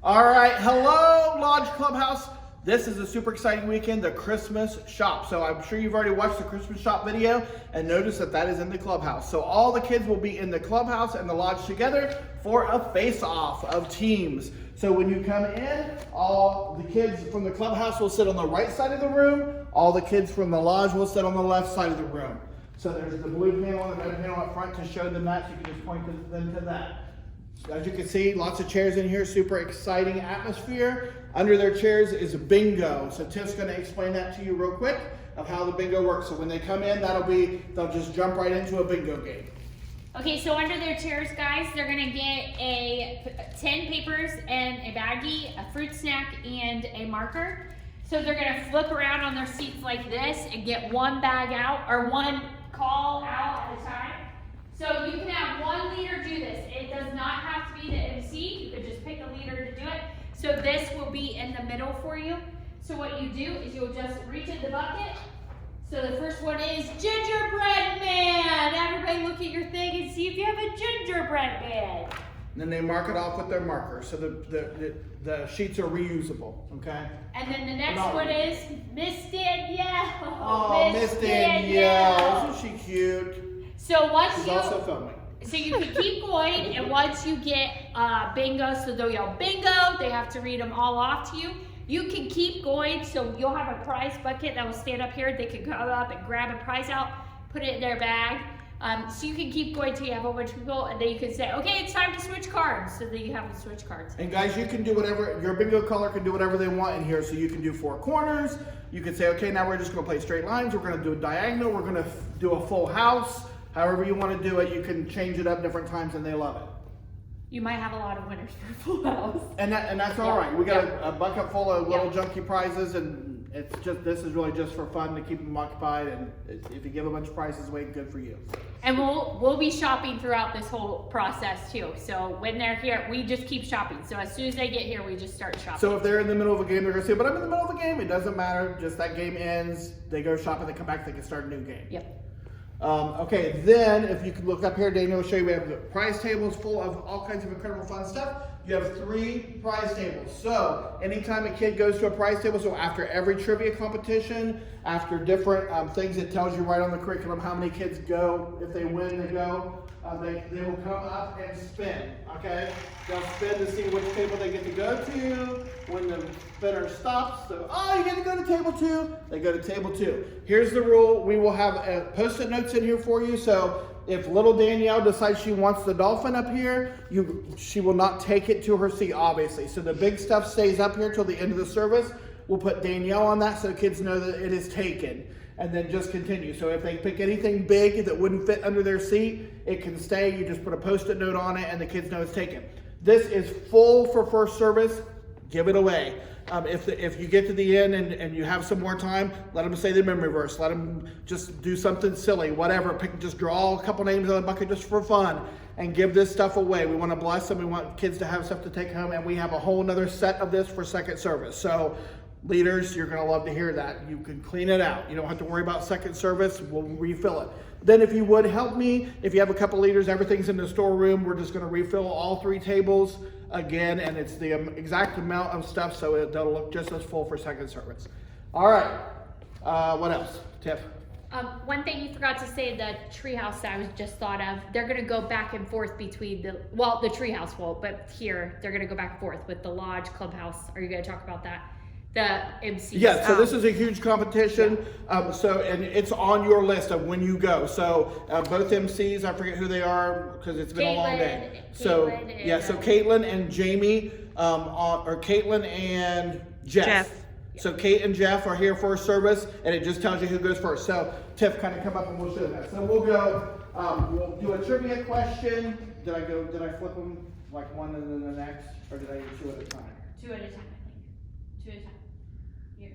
All right, hello, Lodge Clubhouse. This is a super exciting weekend, the Christmas shop. So I'm sure you've already watched the Christmas shop video and noticed that that is in the clubhouse. So all the kids will be in the clubhouse and the lodge together for a face-off of teams. So when you come in, all the kids from the clubhouse will sit on the right side of the room. All the kids from the lodge will sit on the left side of the room. So there's the blue panel and the red panel up front to show them that. So you can just point them to that. As you can see, lots of chairs in here, super exciting atmosphere. Under their chairs is a bingo. So Tiff's gonna explain that to you real quick of how the bingo works. So when they come in, they'll just jump right into a bingo game. Okay, so under their chairs, guys, they're gonna get 10 papers and a baggie, a fruit snack, and a marker. So they're gonna flip around on their seats like this and get one bag out, or one call out at a time. So you can have one leader do this. It does not have to be the MC. You could just pick a leader to do it. So this will be in the middle for you. So what you do is you'll just reach in the bucket. So the first one is gingerbread man. Everybody look at your thing and see if you have a gingerbread man. And then they mark it off with their marker. So the sheets are reusable, okay? And then the next one is Miss Danielle. Oh, Miss Danielle. Isn't she cute? So once She's also filming. So you can keep going, and once you get bingo, so they'll yell bingo, they have to read them all off to you. You can keep going, so you'll have a prize bucket that will stand up here. They can go up and grab a prize out, put it in their bag. So you can keep going till you have a bunch of people, and then you can say, okay, it's time to switch cards. So then you have to switch cards. And guys, you can do whatever, your bingo color can do whatever they want in here. So you can do 4 corners. You can say, okay, now we're just gonna play straight lines. We're gonna do a diagonal. We're gonna do a full house. However you want to do it, you can change it up different times and they love it. You might have a lot of winners for full house. And that's all right. We got a bucket full of little junky prizes, and this is really just for fun to keep them occupied, and if you give a bunch of prizes away, good for you. And we'll be shopping throughout this whole process too. So when they're here, we just keep shopping. So as soon as they get here, we just start shopping. So if they're in the middle of a game, they're gonna say, but I'm in the middle of a game. It doesn't matter, just that game ends, they go shopping, they come back, they can start a new game. Yep. Okay, then if you can look up here, Daniel will show you, we have the prize tables full of all kinds of incredible fun stuff. You have 3 prize tables. So anytime a kid goes to a prize table, so after every trivia competition, after different things, it tells you right on the curriculum how many kids go. If they win, they go. They will come up and spin, okay? They'll spin to see which table they get to go to. When the spinner stops, so, oh, you get to go to table 2, they go to table 2. Here's the rule. We will have post-it notes in here for you. So if little Danielle decides she wants the dolphin up here, she will not take it to her seat, obviously. So the big stuff stays up here till the end of the service. We'll put Danielle on that so kids know that it is taken. And then just continue. So if they pick anything big that wouldn't fit under their seat, it can stay. You just put a post-it note on it and the kids know it's taken. This is full for first service. Give it away. If you get to the end and you have some more time, let them say the memory verse. Let them just do something silly, whatever. Just draw a couple names on a bucket just for fun and give this stuff away. We want to bless them. We want kids to have stuff to take home, and we have a whole nother set of this for second service. So leaders, you're going to love to hear that. You can clean it out. You don't have to worry about second service. We'll refill it. Then if you would help me, if you have a couple leaders, everything's in the storeroom. We're just going to refill all 3 tables again, and it's the exact amount of stuff, so that'll look just as full for second service. All right. What else, Tiff? One thing you forgot to say, the treehouse that I was just thought of, they're going to go back and forth between the treehouse won't, but here they're going to go back and forth with the lodge, clubhouse. Are you going to talk about that? The MCs. Yeah, so this is a huge competition. And it's on your list of when you go. So both MCs, I forget who they are because it's been a long day. So Caitlin and Jamie, or Caitlin and Jeff. So Kate and Jeff are here for a service, and it just tells you who goes first. So Tiff, kind of come up and we'll show that. So we'll go. We'll do a trivia question. Did I flip them like one and then the next, or did I do 2 at a time? 2 at a time, I think. 2 at a time. Here,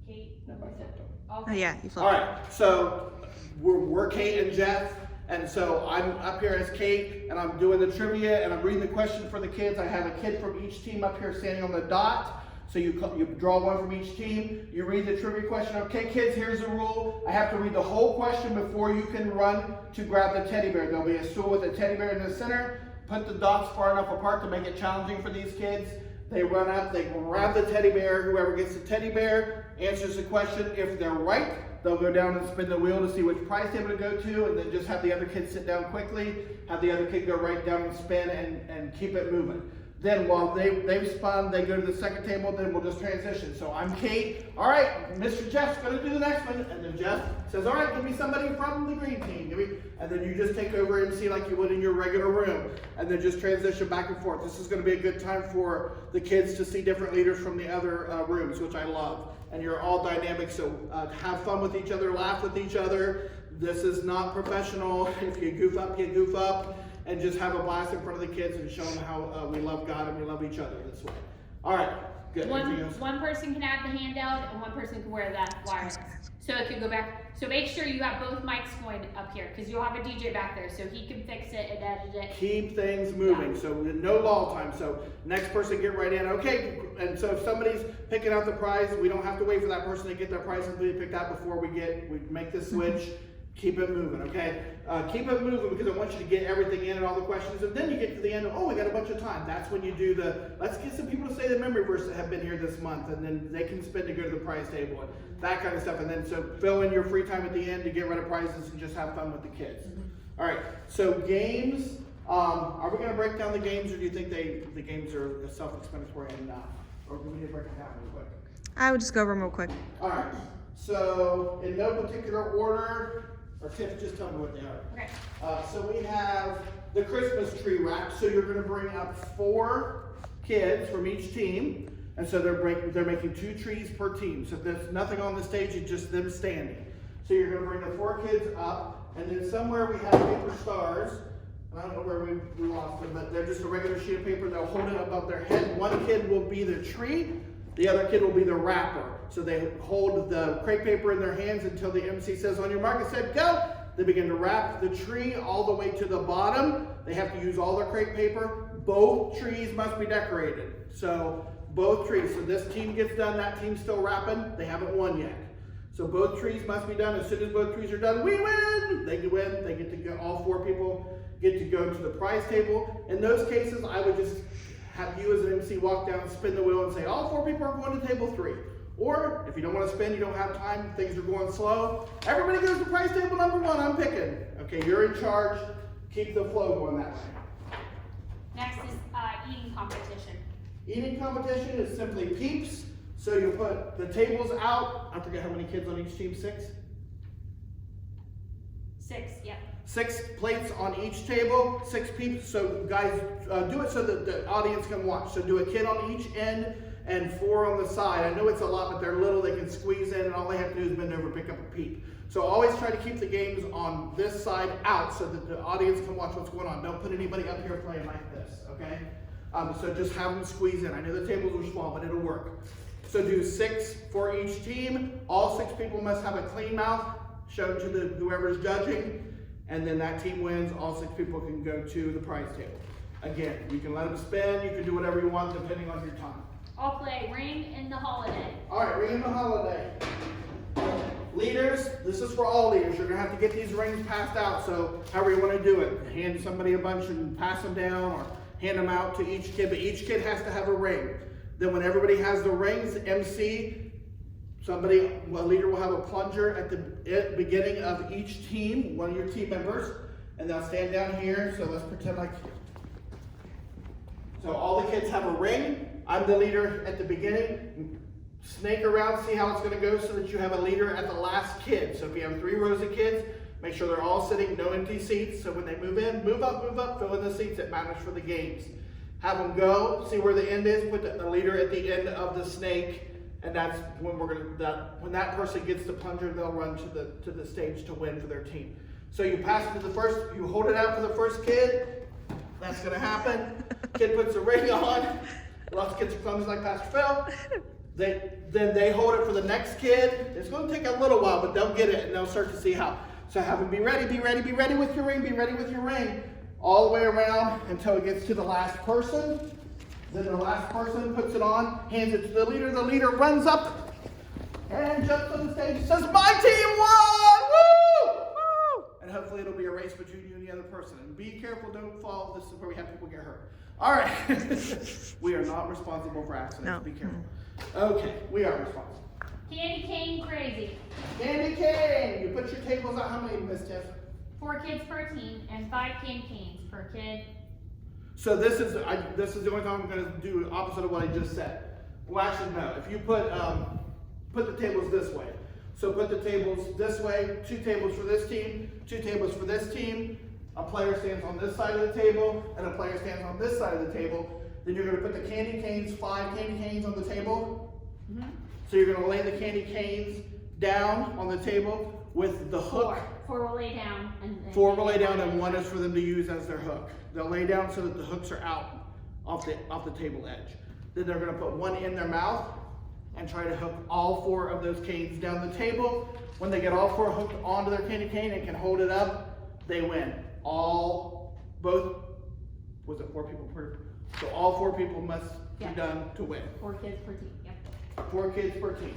Kate. No, I flipped them. Oh yeah, you flipped. All right, so we're Kate and Jeff, and so I'm up here as Kate, and I'm doing the trivia, and I'm reading the question for the kids. I have a kid from each team up here standing on the dot. So you draw one from each team. You read the trivia question. Okay, kids, here's the rule. I have to read the whole question before you can run to grab the teddy bear. There'll be a stool with a teddy bear in the center. Put the dots far enough apart to make it challenging for these kids. They run up, they grab the teddy bear. Whoever gets the teddy bear answers the question. If they're right, they'll go down and spin the wheel to see which prize table to go to, and then just have the other kid sit down quickly, have the other kid go right down and spin and keep it moving. Then while they've spun, they go to the second table, then we'll just transition. So I'm Kate. All right, Mr. Jeff's going to do the next one. And then Jeff says, all right, give me somebody from the green team. And then you just take over MC like you would in your regular room. And then just transition back and forth. This is going to be a good time for the kids to see different leaders from the other rooms, which I love. And you're all dynamic, so have fun with each other, laugh with each other. This is not professional. If you goof up, you goof up. And just have a blast in front of the kids and show them how we love God and we love each other this way. All right, good. One person can have the handout and one person can wear the wireless. So it can go back. So make sure you have both mics going up here because you'll have a DJ back there so he can fix it and edit it. Keep things moving. Yeah. So no lull time. So next person get right in. Okay, and so if somebody's picking out the prize, we don't have to wait for that person to get their prize completely picked out before we make the switch. Keep it moving, okay? Keep it moving because I want you to get everything in and all the questions, and then you get to the end, we got a bunch of time. That's when you do let's get some people to say the memory verse that have been here this month, and then they can spin to go to the prize table, and that kind of stuff. And then so fill in your free time at the end to get rid of prizes and just have fun with the kids. All right, so games, are we gonna break down the games, or do you think the games are self-explanatory enough? Or do we need to break them down real quick? I would just go over them real quick. All right, so in no particular order, or Tiff, just tell me what they are. Okay. So we have the Christmas tree wrap. So you're going to bring up 4 kids from each team, and so they're making 2 trees per team. So there's nothing on the stage; it's just them standing. So you're going to bring the 4 kids up, and then somewhere we have paper stars. I don't know where we lost them, but they're just a regular sheet of paper. They'll hold it above their head. One kid will be the tree. The other kid will be the wrapper. So they hold the crepe paper in their hands until the MC says, on your mark and set, go. They begin to wrap the tree all the way to the bottom. They have to use all their crepe paper. Both trees must be decorated. So both trees. So this team gets done, that team's still wrapping. They haven't won yet. So both trees must be done. As soon as both trees are done, we win. They win. They get to go. All 4 people get to go to the prize table. In those cases, I would just have you as an MC walk down, spin the wheel, and say, all 4 people are going to table 3. Or, if you don't want to spin, you don't have time, things are going slow, everybody goes to prize table number 1, I'm picking. Okay, you're in charge, keep the flow going that way. Next is eating competition. Eating competition is simply peeps. So you put the tables out, I forget how many kids on each team, 6? 6, yeah. 6 plates on each table, 6 peeps. So guys, do it so that the audience can watch. So do a kid on each end and 4 on the side. I know it's a lot, but they're little, they can squeeze in, and all they have to do is bend over and pick up a peep. So always try to keep the games on this side out so that the audience can watch what's going on. Don't put anybody up here playing like this, okay? So just have them squeeze in. I know the tables are small, but it'll work. So do 6 for each team. All 6 people must have a clean mouth shown to whoever's judging, and then that team wins. All 6 people can go to the prize table. Again, you can let them spin, you can do whatever you want depending on your time. I'll play Ring in the Holiday. All right, Ring in the Holiday. Leaders, this is for all leaders. You're going to have to get these rings passed out, so however you want to do it. Hand somebody a bunch and pass them down, or hand them out to each kid, but each kid has to have a ring. Then when everybody has the rings, MC, a leader will have a plunger at the beginning of each team, one of your team members, and they'll stand down here. So let's pretend like, so all the kids have a ring. I'm the leader at the beginning. Snake around, see how it's going to go so that you have a leader at the last kid. So if you have 3 rows of kids, make sure they're all sitting, no empty seats. So when they move in, move up, fill in the seats. It matters for the games. Have them go, see where the end is, put the leader at the end of the snake, and that's when when that person gets the plunger, they'll run to the stage to win for their team. So you pass it to the first, you hold it out for the first kid. That's going to happen. Kid puts the ring on. Lots of kids are clumsy like Pastor Phil. Then they hold it for the next kid. It's going to take a little while, but they'll get it and they'll start to see how. So have them be ready with your ring, all the way around until it gets to the last person. Then the last person puts it on, hands it to the leader. The leader runs up and jumps on the stage and says, my team won! Woo! Woo! And hopefully it'll be a race between you and the other person. And be careful, don't fall. This is where we have people get hurt. All right. We are not responsible for accidents. No. Be careful. Okay, we are responsible. Candy cane crazy. Candy cane. You put your tables out. How many, Miss Tiff? 4 kids per team and 5 candy canes per kid. So this is the only time I'm going to do opposite of what I just said. Well, actually, no. If you put the tables this way. So put the tables this way. 2 tables for this team. 2 tables for this team. A player stands on this side of the table, and a player stands on this side of the table. Then you're going to put the candy canes, 5 candy canes on the table. Mm-hmm. So you're going to lay the candy canes down on the table with the hook. 4 will lay down. And 4 will lay down, and 1 is for them to use as their hook. They'll lay down so that the hooks are out off the table edge. Then they're going to put 1 in their mouth and try to hook all 4 of those canes down the table. When they get all 4 hooked onto their candy cane and can hold it up, they win. Was it 4 people per? So all 4 people must be done to win. 4 kids per team, yep. 4 kids per team.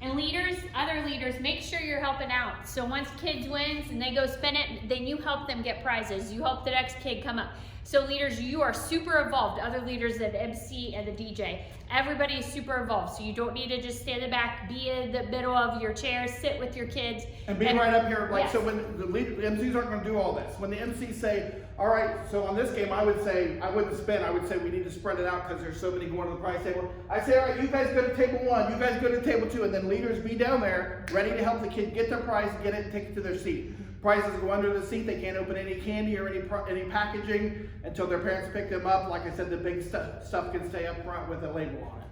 And leaders, other leaders, make sure you're helping out. So once kids wins and they go spin it, then you help them get prizes. You help the next kid come up. So leaders, you are super involved. Other leaders, the MC and the DJ, everybody is super involved. So you don't need to just stand in the back, be in the middle of your chairs, sit with your kids. And be right up here, like, yes. so when the MCs aren't going to do all this. When the MCs say, all right, so on this game, I would say, I wouldn't spin, I would say we need to spread it out because there's so many going to the prize table. I say, all right, you guys go to table 1, you guys go to table 2, and then leaders be down there, ready to help the kid get their prize, get it, and take it to their seat. Prizes go under the seat, they can't open any candy or any packaging until their parents pick them up. Like I said, the big stuff can stay up front with a label on it.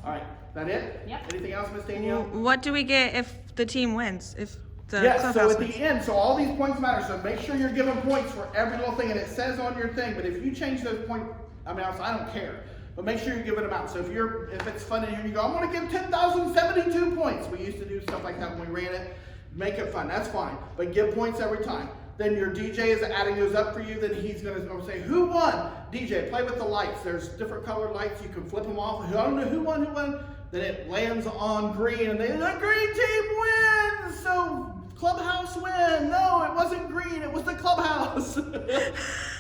All right, is that it? Yep. Anything else, Miss Danielle? What do we get if the team wins? If the Yes, so clubhouse at wins? the end, so all these points matter, so make sure you're giving points for every little thing, and it says on your thing, but if you change those points, I don't care, but make sure you're giving them out. So if it's fun in here, you go, I'm gonna give 10,072 points. We used to do stuff like that when we ran it. Make it fun, that's fine, but give points every time. Then your DJ is adding those up for you, then he's gonna say, who won? DJ, play with the lights. There's different colored lights, you can flip them off. I don't know who won. Then it lands on green, and the green team wins! So, Clubhouse win! No, it wasn't green, it was the Clubhouse! The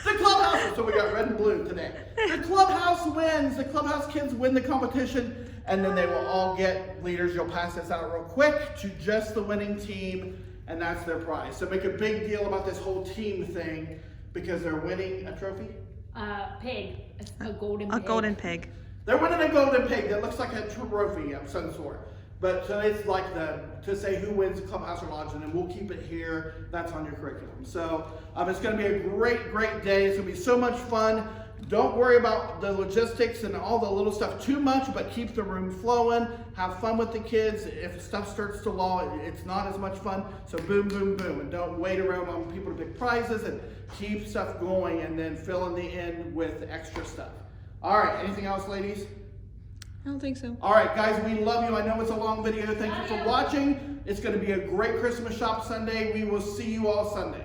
Clubhouse! So we got red and blue today. The Clubhouse wins! The Clubhouse kids win the competition, and then they will all get leaders. You'll pass this out real quick to just the winning team, and that's their prize. So make a big deal about this whole team thing, because they're winning a trophy. Pig, a golden A pig. golden pig. They're winning a golden pig that looks like a trophy of some sort. But so it's like to say who wins Clubhouse or Lodge, and then we'll keep it here. That's on your curriculum. So it's going to be a great, great day. It's going to be so much fun. Don't worry about the logistics and all the little stuff too much, but keep the room flowing. Have fun with the kids. If stuff starts to lull, it's not as much fun. So boom, boom, boom. And don't wait around on people to pick prizes, and keep stuff going, and then fill in the end with extra stuff. All right, anything else, ladies? I don't think so. All right, guys, we love you. I know it's a long video. Thank you for watching. It's going to be a great Christmas shop Sunday. We will see you all Sunday.